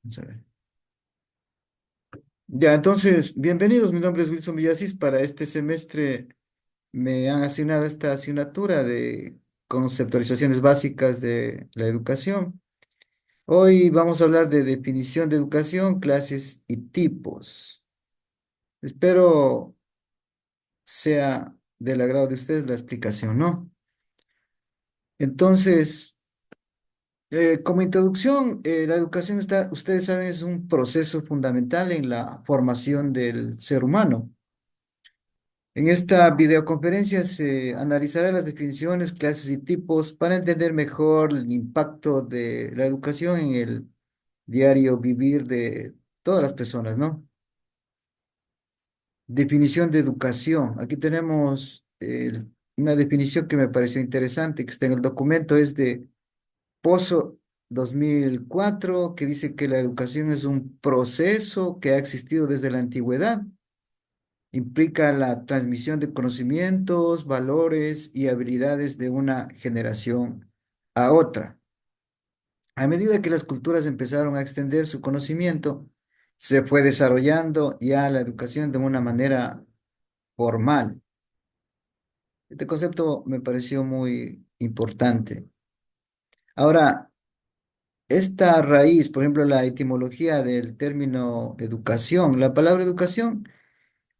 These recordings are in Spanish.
Vamos a ver. Ya, entonces, bienvenidos. Mi nombre es Wilson Villasís. Para este semestre me han asignado esta asignatura de conceptualizaciones básicas de la educación. Hoy vamos a hablar de definición de educación, clases y tipos. Espero sea del agrado de ustedes la explicación, ¿no? Entonces, como introducción, la educación está, ustedes saben, es un proceso fundamental en la formación del ser humano. En esta videoconferencia se analizará las definiciones, clases y tipos para entender mejor el impacto de la educación en el diario vivir de todas las personas, ¿no? Definición de educación. Aquí tenemos una definición que me pareció interesante, que está en el documento, es de Pozo 2004, que dice que la educación es un proceso que ha existido desde la antigüedad. Implica la transmisión de conocimientos, valores y habilidades de una generación a otra. A medida que las culturas empezaron a extender su conocimiento, se fue desarrollando ya la educación de una manera formal. Este concepto me pareció muy importante. Ahora, esta raíz, por ejemplo, la etimología del término educación, la palabra educación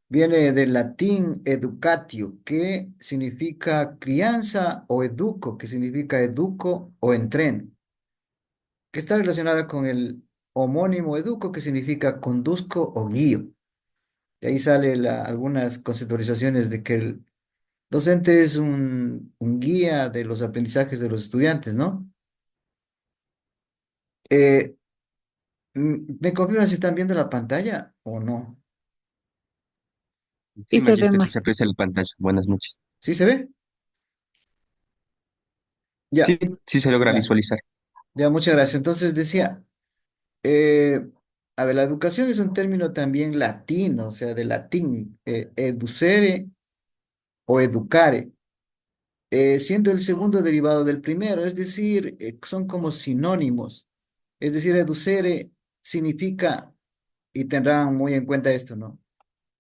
viene del latín educatio, que significa crianza, o educo, que significa educo o entreno, que está relacionada con el homónimo educo, que significa conduzco o guío. De ahí sale algunas conceptualizaciones de que el docente es un guía de los aprendizajes de los estudiantes, ¿no? Eh, ¿Me confirman si están viendo la pantalla o no? Sí, Sí se ve Magister, más. se aprecia la pantalla. Buenas noches. ¿Sí se ve? Sí, Ya, sí se logra ya, visualizar. ya, muchas gracias. Entonces decía, Eh, a ver, la educación es un término también latino, o sea, de latín, educere o educare, siendo el segundo derivado del primero, es decir, son como sinónimos. Es decir, educere significa, y tendrán muy en cuenta esto, ¿no?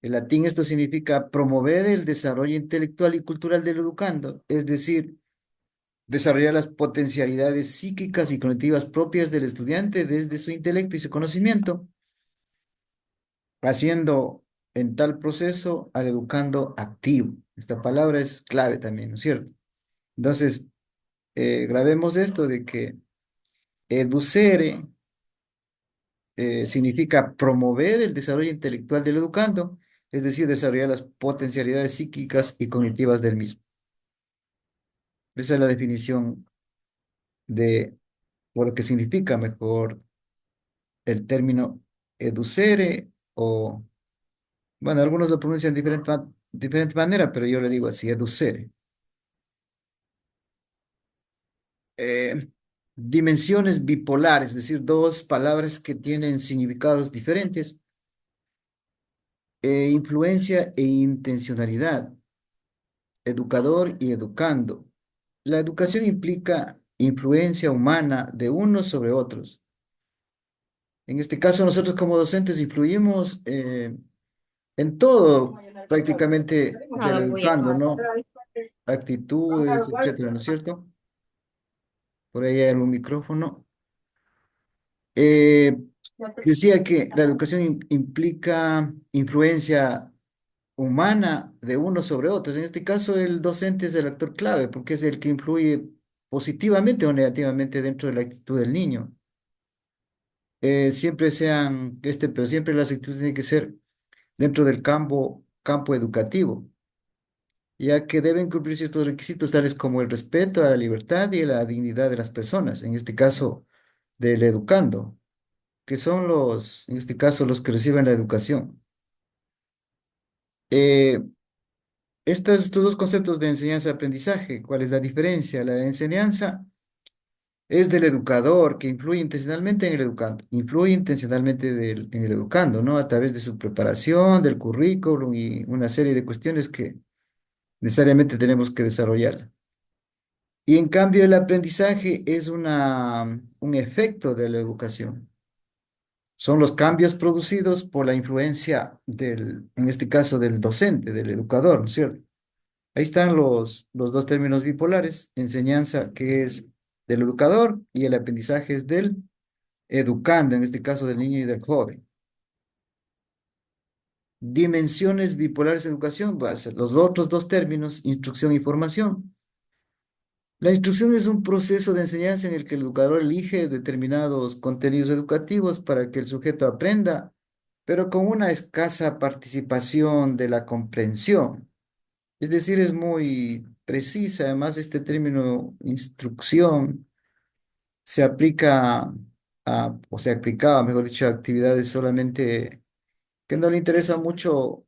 En latín esto significa promover el desarrollo intelectual y cultural del educando, es decir, desarrollar las potencialidades psíquicas y cognitivas propias del estudiante desde su intelecto y su conocimiento, haciendo en tal proceso al educando activo. Esta palabra es clave también, ¿no es cierto? Entonces, grabemos esto de que educere significa promover el desarrollo intelectual del educando, es decir, desarrollar las potencialidades psíquicas y cognitivas del mismo. Esa es la definición de por lo que significa mejor el término educere o, bueno, algunos lo pronuncian de diferente manera, pero yo le digo así, educere. eh, Dimensiones bipolares, es decir, dos palabras que tienen significados diferentes, influencia e intencionalidad, educador y educando. La educación implica influencia humana de unos sobre otros. En este caso, nosotros como docentes influimos en todo prácticamente del educando, ¿no? Actitudes, etcétera, ¿no es cierto? Por ahí hay un micrófono. Eh, Decía que la educación implica influencia humana de unos sobre otros. En este caso, el docente es el actor clave porque es el que influye positivamente o negativamente dentro de la actitud del niño. Siempre sean, pero siempre las actitudes tienen que ser dentro del campo educativo, ya que deben cumplirse estos requisitos tales como el respeto a la libertad y a la dignidad de las personas, en este caso del educando, que son en este caso, los que reciben la educación. Eh, estos dos conceptos de enseñanza-aprendizaje, ¿cuál es la diferencia? La de enseñanza es del educador que influye intencionalmente en el educando, influye intencionalmente en el educando, ¿no? A través de su preparación, del currículum y una serie de cuestiones que necesariamente tenemos que desarrollar. Y en cambio el aprendizaje es un efecto de la educación. Son los cambios producidos por la influencia del, en este caso, del docente, del educador, ¿no es cierto? Ahí están los dos términos bipolares, enseñanza que es del educador y el aprendizaje es del educando, en este caso del niño y del joven. Dimensiones bipolares de educación, va a ser los otros dos términos, instrucción y formación. La instrucción es un proceso de enseñanza en el que el educador elige determinados contenidos educativos para que el sujeto aprenda, pero con una escasa participación de la comprensión. Es decir, es muy precisa. Además, este término instrucción se aplica o se aplicaba, mejor dicho, a actividades solamente que no le interesa mucho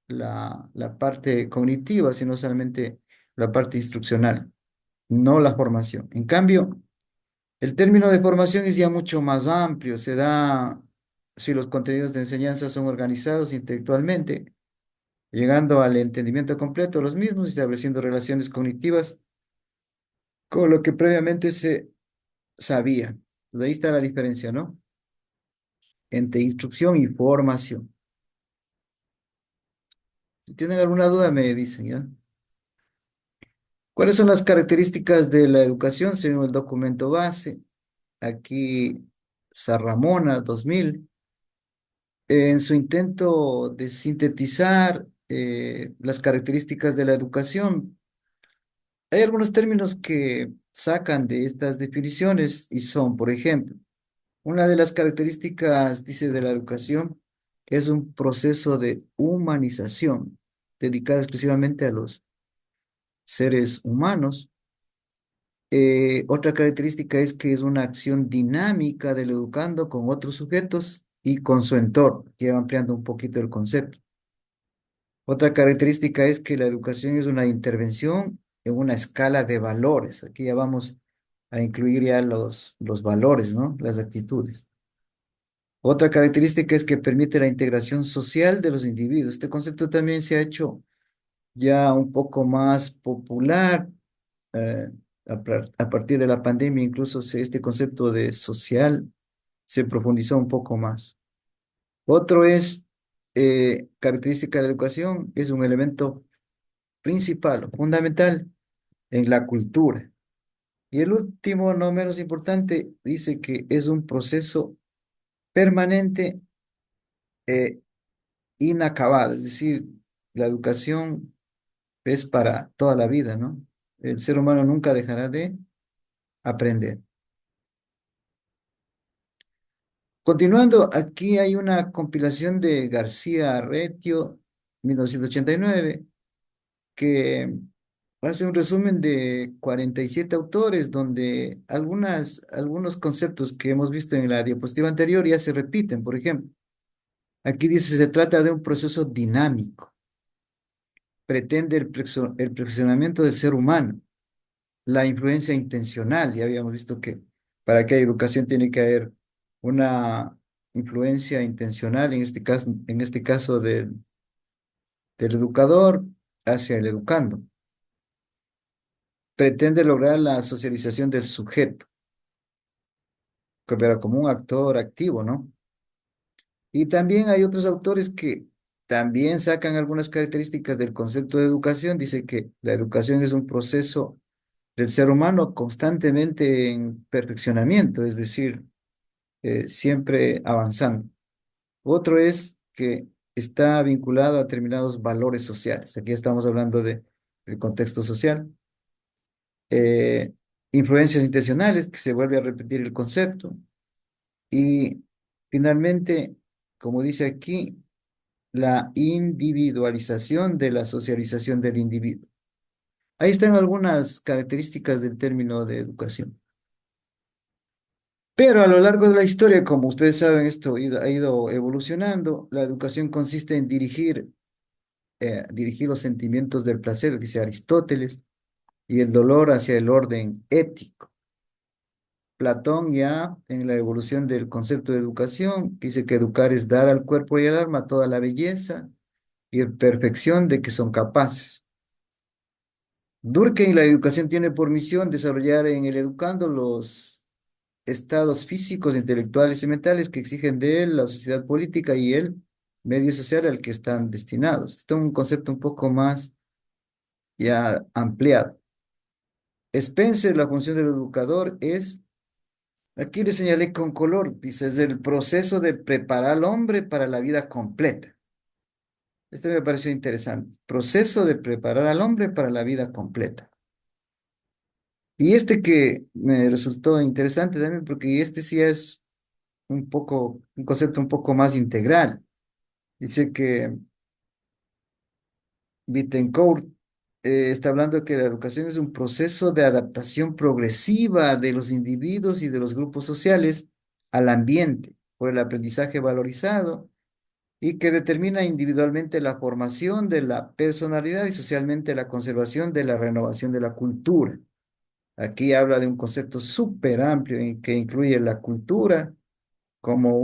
la parte cognitiva, sino solamente la parte instruccional, no la formación. En cambio, el término de formación es ya mucho más amplio, se da si los contenidos de enseñanza son organizados intelectualmente, llegando al entendimiento completo de los mismos, estableciendo relaciones cognitivas con lo que previamente se sabía. Entonces, ahí está la diferencia, ¿no? Entre instrucción y formación. Si tienen alguna duda, me dicen, ¿ya? ¿Cuáles son las características de la educación según el documento base? Aquí, Sarramona, 2000, en su intento de sintetizar las características de la educación, hay algunos términos que sacan de estas definiciones y son, por ejemplo, una de las características, dice, de la educación es un proceso de humanización dedicado exclusivamente a los seres humanos. Otra característica es que es una acción dinámica del educando con otros sujetos y con su entorno, que va ampliando un poquito el concepto. Otra característica es que la educación es una intervención en una escala de valores. Aquí ya vamos a incluir ya los valores, ¿no? Las actitudes. Otra característica es que permite la integración social de los individuos. Este concepto también se ha hecho ya un poco más popular eh, a partir de la pandemia, incluso este concepto de social se profundizó un poco más. Otro es, característica de la educación, es un elemento principal, o fundamental en la cultura. Y el último, no menos importante, dice que es un proceso permanente e inacabado, es decir, la educación es para toda la vida, ¿no? El ser humano nunca dejará de aprender. Continuando, aquí hay una compilación de García Arretio, 1989, que hace un resumen de 47 autores, donde algunos conceptos que hemos visto en la diapositiva anterior ya se repiten. Por ejemplo, aquí dice, se trata de un proceso dinámico, pretende el perfeccionamiento del ser humano, la influencia intencional. Ya habíamos visto que para que haya educación tiene que haber una influencia intencional, en este caso del educador hacia el educando. Pretende lograr la socialización del sujeto, pero como un actor activo, ¿no? Y también hay otros autores que también sacan algunas características del concepto de educación. Dice que la educación es un proceso del ser humano constantemente en perfeccionamiento, es decir, siempre avanzando. Otro es que está vinculado a determinados valores sociales. Aquí estamos hablando del contexto social. Eh, Influencias intencionales, que se vuelve a repetir el concepto. Y finalmente, como dice aquí, la individualización de la socialización del individuo. Ahí están algunas características del término de educación. Pero a lo largo de la historia, como ustedes saben, esto ha ido evolucionando. La educación consiste en dirigir los sentimientos del placer, dice Aristóteles, y el dolor hacia el orden ético. Platón ya en la evolución del concepto de educación dice que educar es dar al cuerpo y al alma toda la belleza y perfección de que son capaces. Durkheim, la educación tiene por misión desarrollar en el educando los estados físicos, intelectuales y mentales que exigen de él la sociedad política y el medio social al que están destinados. Esto es un concepto un poco más ya ampliado. Spencer, la función del educador es, aquí le señalé con color, dice, es el proceso de preparar al hombre para la vida completa. Este me pareció interesante. Proceso de preparar al hombre para la vida completa. Y este que me resultó interesante también, porque este sí es un poco, un concepto un poco más integral. Dice que Bittencourt está hablando de que la educación es un proceso de adaptación progresiva de los individuos y de los grupos sociales al ambiente por el aprendizaje valorizado y que determina individualmente la formación de la personalidad y socialmente la conservación de la renovación de la cultura. Aquí habla de un concepto súper amplio que incluye la cultura como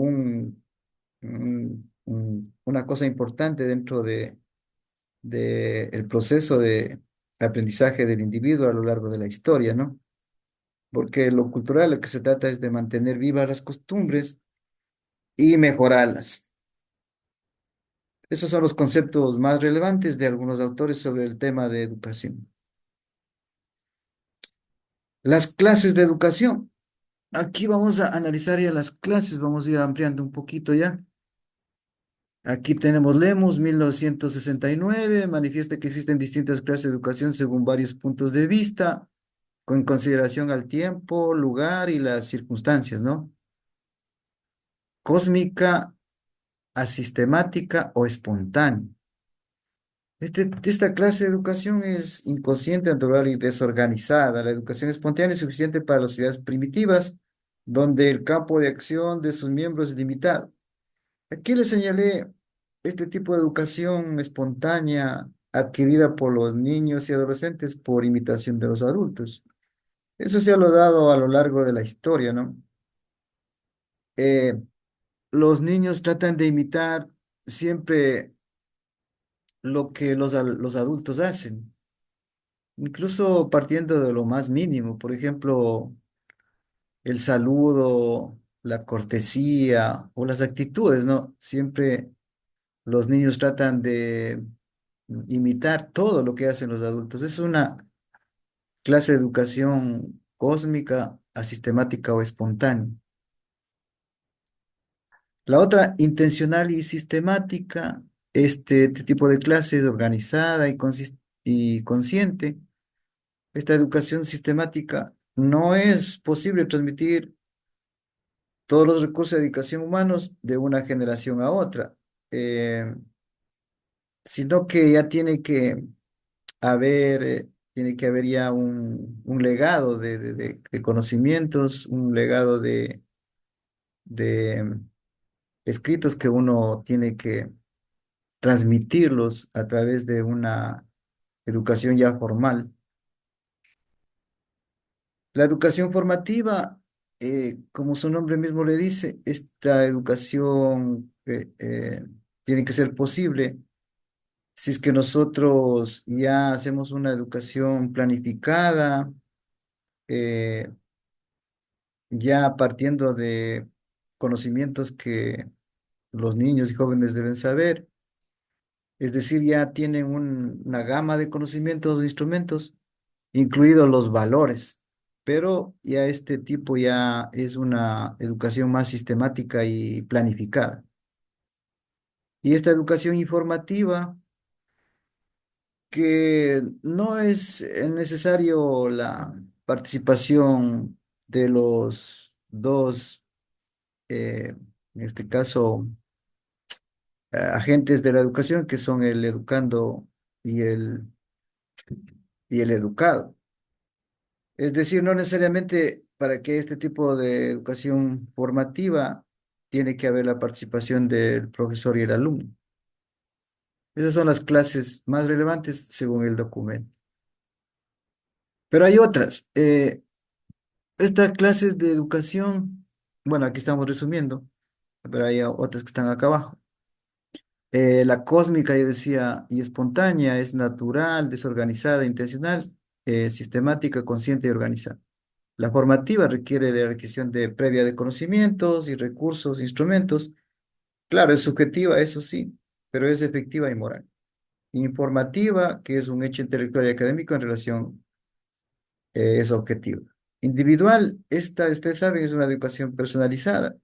una cosa importante dentro de el proceso de aprendizaje del individuo a lo largo de la historia, ¿no? Porque lo cultural lo que se trata es de mantener vivas las costumbres y mejorarlas. Esos son los conceptos más relevantes de algunos autores sobre el tema de educación. Las clases de educación. Aquí vamos a analizar ya las clases, vamos a ir ampliando un poquito ya. Aquí tenemos Lemus, 1969, manifiesta que existen distintas clases de educación según varios puntos de vista, con consideración al tiempo, lugar y las circunstancias, ¿no? Cósmica, asistemática o espontánea. Esta clase de educación es inconsciente, natural y desorganizada. La educación espontánea es suficiente para las sociedades primitivas, donde el campo de acción de sus miembros es limitado. Aquí le señalé este tipo de educación espontánea adquirida por los niños y adolescentes por imitación de los adultos. Eso se ha lo dado a lo largo de la historia, ¿no? Eh, los niños tratan de imitar siempre lo que los adultos hacen, incluso partiendo de lo más mínimo, por ejemplo, el saludo, la cortesía o las actitudes, ¿no? Siempre los niños tratan de imitar todo lo que hacen los adultos. Es una clase de educación cósmica, asistemática o espontánea. La otra, intencional y sistemática, este tipo de clase es organizada y consciente. Esta educación sistemática no es posible transmitir todos los recursos de educación humanos de una generación a otra, eh, sino que ya tiene que haber ya un legado de conocimientos, un legado de escritos que uno tiene que transmitirlos a través de una educación ya formal. La educación formativa, como su nombre mismo le dice, esta educación tiene que ser posible si es que nosotros ya hacemos una educación planificada, eh, ya partiendo de conocimientos que los niños y jóvenes deben saber, es decir, ya tienen una gama de conocimientos e instrumentos, incluidos los valores, pero ya este tipo ya es una educación más sistemática y planificada. Y esta educación informativa, que no es necesario la participación de los dos, en este caso, agentes de la educación, que son el educando y y el educado. Es decir, no necesariamente para que este tipo de educación formativa tiene que haber la participación del profesor y el alumno. Esas son las clases más relevantes según el documento. Pero hay otras. Estas clases de educación, bueno, aquí estamos resumiendo, pero hay otras que están acá abajo. La cósmica, yo decía, y espontánea, es natural, desorganizada, intencional, sistemática, consciente y organizada. La formativa requiere de la adquisición de previa de conocimientos y recursos, instrumentos. Claro, es subjetiva, eso sí, pero es efectiva y moral. Informativa, que es un hecho intelectual y académico en relación, es objetiva. Individual, esta, ustedes saben, es una educación personalizada.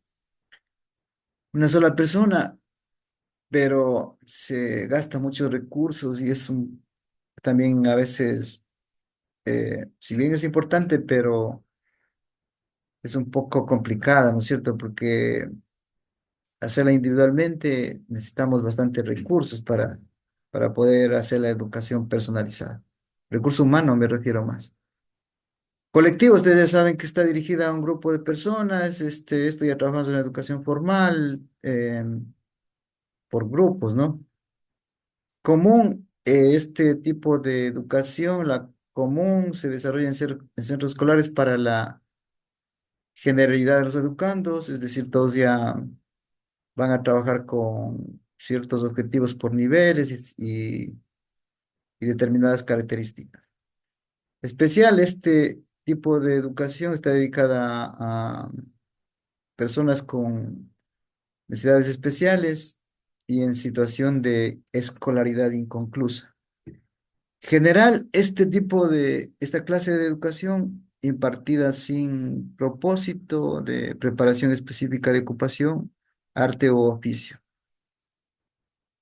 Una sola persona, pero se gasta muchos recursos y también a veces, si bien es importante, pero es un poco complicada, ¿no es cierto? Porque hacerla individualmente necesitamos bastantes recursos para poder hacer la educación personalizada. Recurso humano me refiero más. Colectivo, ustedes ya saben que está dirigida a un grupo de personas, esto ya trabajamos en la educación formal, por grupos, ¿no? Común, este tipo de educación, la común, se desarrolla en centros escolares para la generalidad de los educandos, es decir, todos ya van a trabajar con ciertos objetivos por niveles y determinadas características. Especial, este tipo de educación está dedicada a personas con necesidades especiales y en situación de escolaridad inconclusa. General, esta clase de educación impartida sin propósito de preparación específica de ocupación, arte o oficio.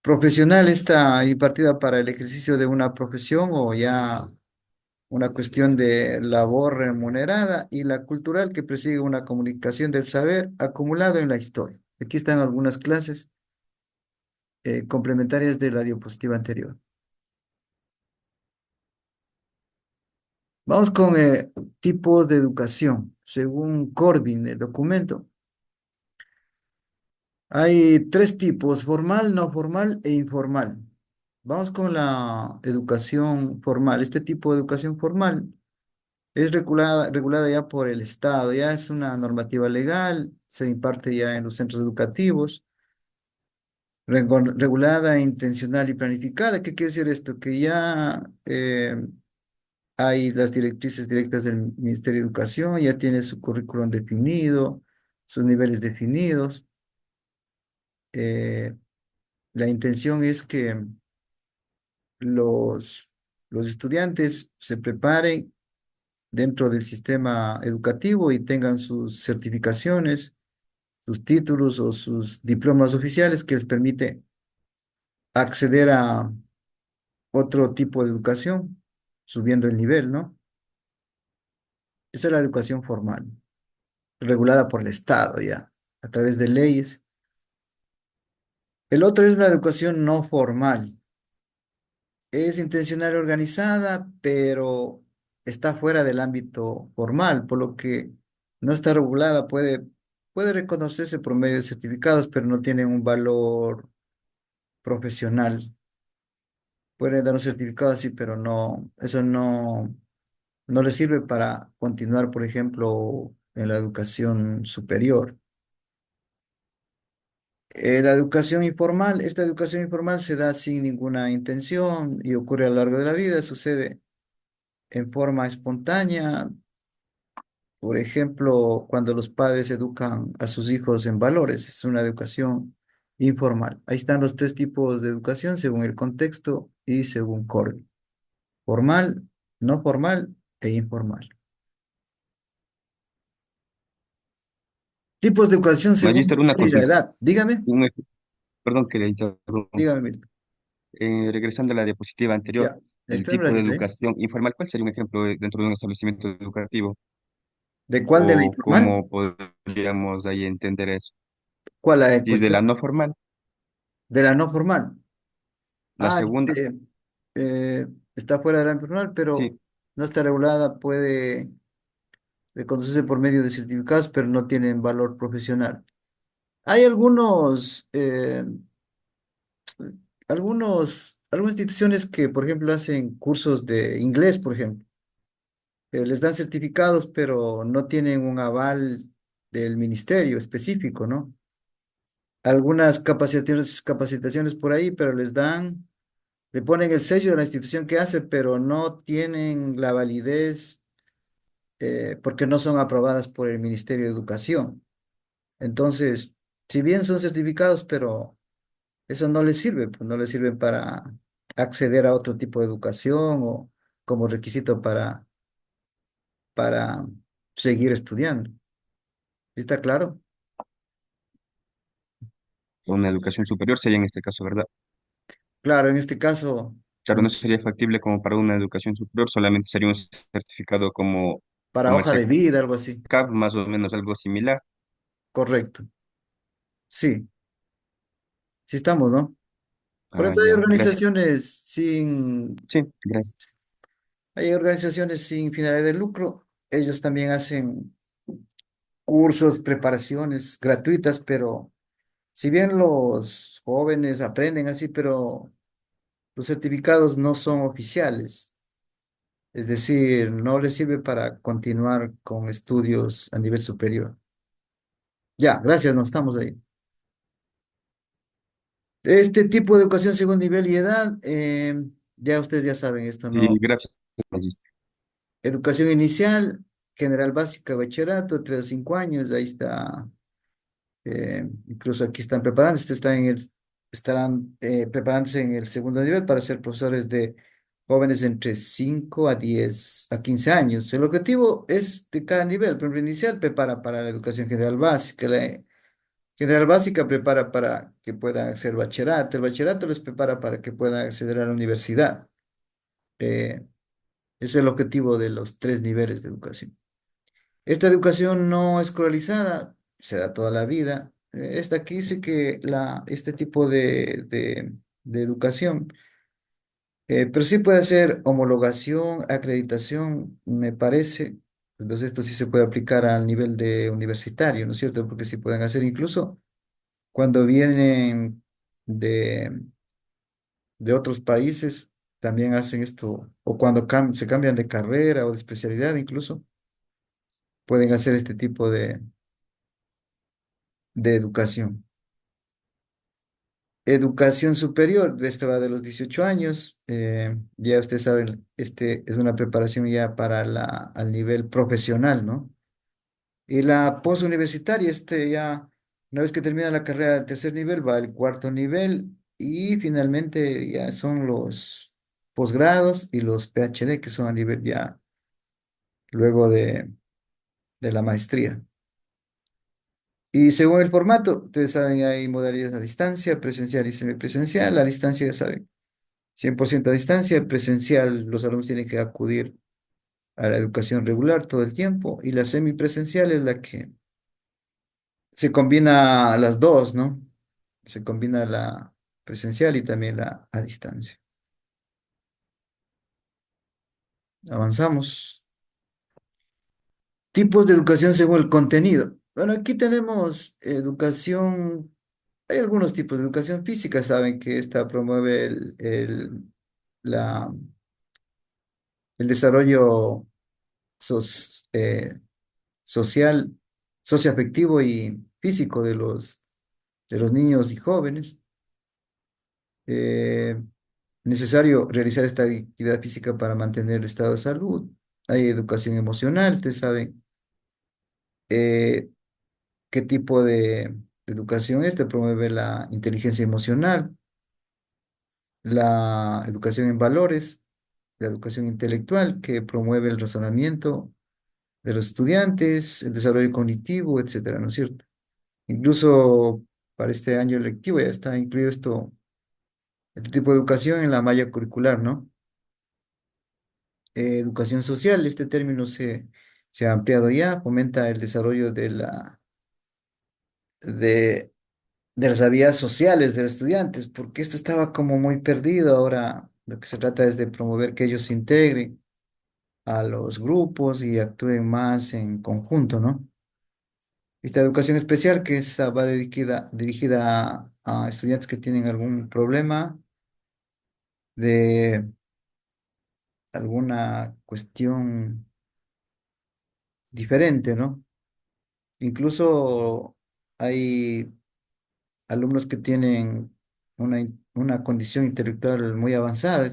Profesional, está impartida para el ejercicio de una profesión o ya una cuestión de labor remunerada, y la cultural, que persigue una comunicación del saber acumulado en la historia. Aquí están algunas clases complementarias de la diapositiva anterior. Vamos con tipos de educación. Según Corbin, el documento, hay tres tipos: formal, no formal e informal. Vamos con la educación formal. Este tipo de educación formal es regulada ya por el Estado, ya es una normativa legal, se imparte ya en los centros educativos, regulada, intencional y planificada. ¿Qué quiere decir esto? Que ya hay las directrices directas del Ministerio de Educación, ya tiene su currículum definido, sus niveles definidos. Eh, la intención es que los, los estudiantes se preparen dentro del sistema educativo y tengan sus certificaciones, sus títulos o sus diplomas oficiales que les permite acceder a otro tipo de educación, subiendo el nivel, ¿no? Esa es la educación formal, regulada por el Estado ya, a través de leyes. El otro es la educación no formal. Es intencional y organizada, pero está fuera del ámbito formal, por lo que no está regulada. Puede reconocerse por medio de certificados, pero no tiene un valor profesional. Pueden dar un certificado así, pero no, eso no le sirve para continuar, por ejemplo, en la educación superior. La educación informal, esta educación informal se da sin ninguna intención y ocurre a lo largo de la vida, sucede en forma espontánea, por ejemplo, cuando los padres educan a sus hijos en valores, es una educación informal. Ahí están los tres tipos de educación según el contexto y según Corby: formal, no formal e informal. Tipos de educación según Magíster, una y la consulta. edad. Dígame, Un ej- Perdón que le interrumpa. dígame, Milton. Regresando a la diapositiva anterior, Ya, el espérame un tipo de ratito, ¿eh? educación informal, ¿cuál sería un ejemplo dentro de un establecimiento educativo? ¿De cuál de la ¿O informal? cómo podríamos ahí entender eso? ¿Cuál la Y de la cuestión no formal, de la no formal? la Ah, segunda, eh, está fuera de la informal, pero sí, no está regulada, puede reconducirse por medio de certificados, pero no tienen valor profesional. Hay algunas instituciones que, por ejemplo, hacen cursos de inglés, por ejemplo. Les dan certificados, pero no tienen un aval del ministerio específico, ¿no? Algunas capacitaciones por ahí, pero le ponen el sello de la institución que hace, pero no tienen la validez porque no son aprobadas por el Ministerio de Educación. Entonces, si bien son certificados, pero eso no les sirve, pues no les sirve para acceder a otro tipo de educación o como requisito para seguir estudiando. ¿Sí está claro? Una educación superior sería en este caso, ¿verdad? Claro, en este caso, Claro, no sería factible como para una educación superior, solamente sería un certificado para como el hoja de vida, algo así. CAP, más o menos algo similar. Correcto. Sí, sí estamos, ¿no? Por Ah, eso ya, gracias. Sí, gracias. hay organizaciones sin finalidad de lucro. Ellos también hacen cursos, preparaciones gratuitas, pero si bien los jóvenes aprenden así, pero los certificados no son oficiales. Es decir, no les sirve para continuar con estudios a nivel superior. Ya, gracias, no estamos ahí. Este tipo de educación según nivel y edad, ya ustedes ya saben esto, Sí, ¿no? gracias. Magista. Educación inicial, general básica, bachillerato, 3 a 5 años, ahí está. Incluso aquí están preparando, estarán preparándose en el segundo nivel para ser profesores de jóvenes entre 5 a 10 a 15 años. El objetivo es de cada nivel. Por ejemplo, inicial prepara para la educación general básica. La general básica prepara para que puedan hacer bachillerato. El bachillerato les prepara para que puedan acceder a la universidad. Eh, es el objetivo de los 3 niveles de educación. Esta educación no escolarizada se da toda la vida. Esta aquí dice que este tipo de educación, pero sí puede ser homologación, acreditación, me parece. Entonces esto sí se puede aplicar al nivel de universitario, ¿no es cierto? Porque sí pueden hacer incluso cuando vienen de, de otros países, también hacen esto, o cuando se cambian de carrera o de especialidad incluso, pueden hacer este tipo de educación. Educación superior, esta va de los 18 años, ya ustedes saben, este es una preparación ya para al nivel profesional, ¿no? Y la postuniversitaria, ya, una vez que termina la carrera del tercer nivel, va al cuarto nivel y finalmente ya son los posgrados y los PhD, que son a nivel ya luego de la maestría. Y según el formato, ustedes saben, hay modalidades a distancia, presencial y semipresencial. La distancia, ya saben, 100% a distancia, presencial, los alumnos tienen que acudir a la educación regular todo el tiempo y la semipresencial es la que se combina las dos, ¿no? Se combina la presencial y también la a distancia. Avanzamos. Tipos de educación según el contenido. Bueno, aquí tenemos educación, hay algunos tipos de educación física, saben que esta promueve la, el desarrollo soc- eh, social, socioafectivo y físico de los niños y jóvenes. Eh, Necesario realizar esta actividad física para mantener el estado de salud. Hay educación emocional, ustedes saben eh, qué tipo de educación es, te promueve la inteligencia emocional, la educación en valores, la educación intelectual, que promueve el razonamiento de los estudiantes, el desarrollo cognitivo, etcétera, ¿no es cierto? Incluso para este año lectivo ya está incluido este tipo de educación en la malla curricular, ¿no? Educación social, este término se ha ampliado ya, fomenta el desarrollo de, de las habilidades sociales de los estudiantes, porque esto estaba como muy perdido. Ahora lo que se trata es de promover que ellos se integren a los grupos y actúen más en conjunto, ¿no? Esta educación especial que va dirigida a estudiantes que tienen algún problema de alguna cuestión diferente, ¿no? Incluso hay alumnos que tienen una condición intelectual muy avanzada,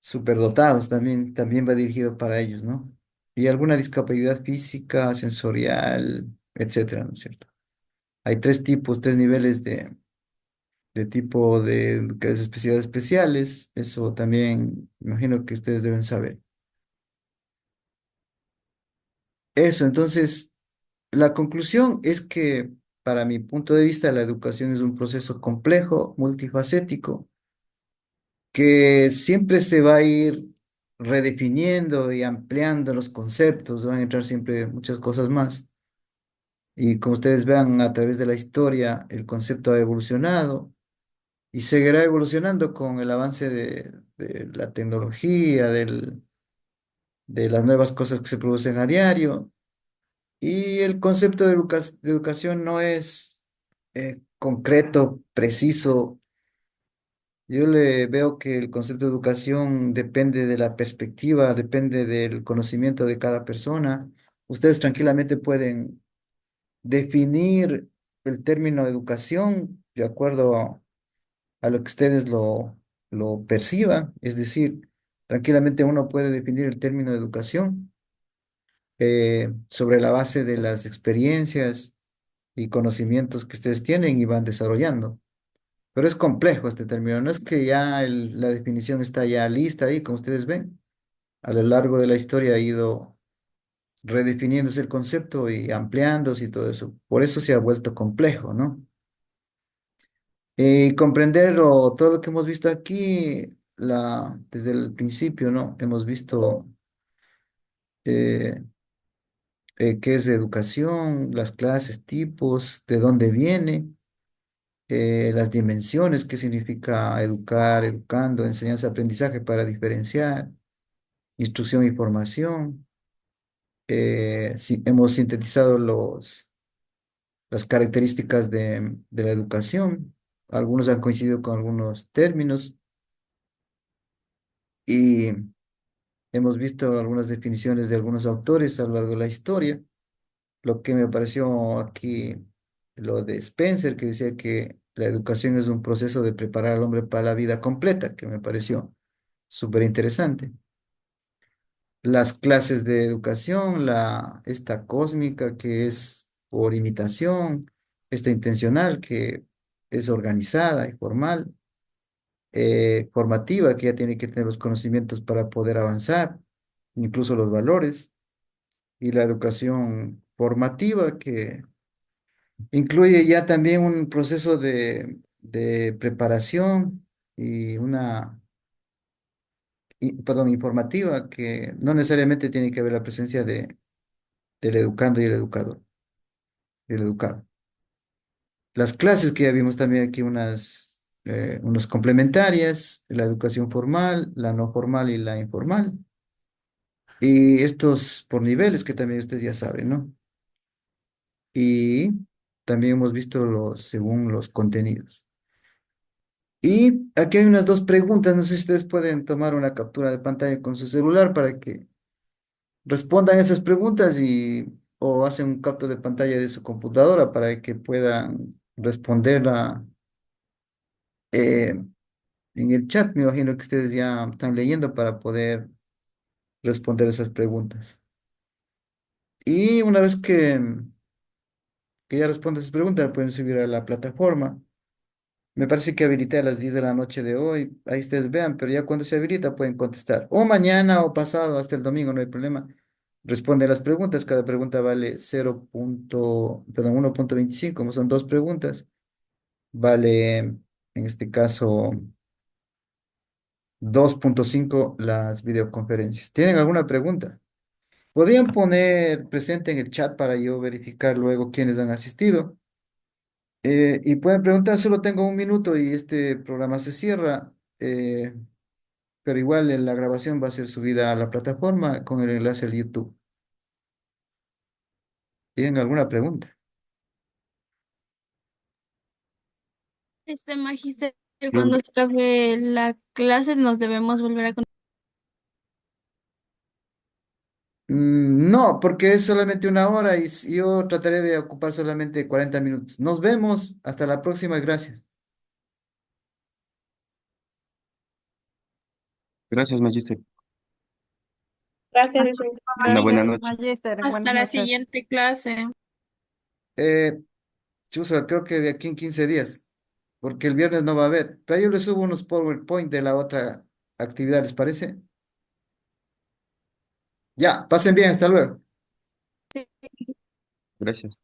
superdotados también va dirigido para ellos, ¿no? y alguna discapacidad física, sensorial, etcétera, ¿no es cierto? Hay tres tipos, tres niveles de tipo de que es especialidades especiales. Eso también imagino que ustedes deben saber. Eso, entonces, la conclusión es que para mi punto de vista la educación es un proceso complejo, multifacético, que siempre se va a ir redefiniendo y ampliando los conceptos, van a entrar siempre muchas cosas más. Y como ustedes vean a través de la historia, el concepto ha evolucionado y seguirá evolucionando con el avance de la tecnología, de las nuevas cosas que se producen a diario. Y el concepto de educación no es concreto, preciso. Yo le veo que el concepto de educación depende de la perspectiva, depende del conocimiento de cada persona. Ustedes tranquilamente pueden definir el término educación de acuerdo a lo que ustedes lo perciban. Es decir, tranquilamente uno puede definir el término educación sobre la base de las experiencias y conocimientos que ustedes tienen y van desarrollando. Pero es complejo este término, no es que ya la definición está ya lista ahí, como ustedes ven. A lo largo de la historia ha ido redefiniéndose el concepto y ampliándose y todo eso. Por eso se ha vuelto complejo, ¿no? Y comprender todo lo que hemos visto aquí, desde el principio, ¿no? Hemos visto eh, qué es educación, las clases, tipos, de dónde viene, las dimensiones, qué significa educar, educando, enseñanza, aprendizaje para diferenciar, instrucción y formación. Hemos sintetizado las características de la educación. Algunos han coincidido con algunos términos y hemos visto algunas definiciones de algunos autores a lo largo de la historia. Lo que me pareció aquí, lo de Spencer, que decía que la educación es un proceso de preparar al hombre para la vida completa, que me pareció súper interesante. Las clases de educación, esta cósmica que es por imitación, esta intencional que es organizada y formal, formativa que ya tiene que tener los conocimientos para poder avanzar, incluso los valores, y la educación formativa que incluye ya también un proceso de preparación y perdón, informativa que no necesariamente tiene que haber la presencia del educando y el educador, del educado. Las clases que ya vimos también aquí, unas complementarias, la educación formal, la no formal y la informal. Y estos por niveles que también ustedes ya saben, ¿no? Y también hemos visto según los contenidos. Y aquí hay unas dos preguntas, no sé si ustedes pueden tomar una captura de pantalla con su celular para que respondan esas preguntas o hacen un captura de pantalla de su computadora para que puedan responderla eh, en el chat. Me imagino que ustedes ya están leyendo para poder responder esas preguntas. Y una vez que ya respondan esas preguntas, pueden subir a la plataforma. Me parece que habilité a las 10 de la noche de hoy. Ahí ustedes vean, pero ya cuando se habilita pueden contestar. O mañana o pasado, hasta el domingo, no hay problema. Responde las preguntas. Cada pregunta vale 1.25, como son dos preguntas. Vale, en este caso, 2.5 las videoconferencias. ¿Tienen alguna pregunta? Podrían poner presente en el chat para yo verificar luego quiénes han asistido. Y pueden preguntar, solo tengo un minuto y este programa se cierra. Pero igual la grabación va a ser subida a la plataforma con el enlace al YouTube. ¿Tienen alguna pregunta? Magíster, Claro. cuando se acabe la clase nos debemos volver a No, porque es solamente una hora y yo trataré de ocupar solamente 40 minutos. Nos vemos. Hasta la próxima. Gracias. Gracias, Magister. Gracias, Hasta Una licenciada. buena Gracias, noche. Magister. hasta Buenas la noches. siguiente clase. Eh, Chusa, creo que de aquí en 15 días, porque el viernes no va a haber. Pero yo les subo unos PowerPoint de la otra actividad, ¿les parece? Ya, pasen bien, hasta luego. Gracias.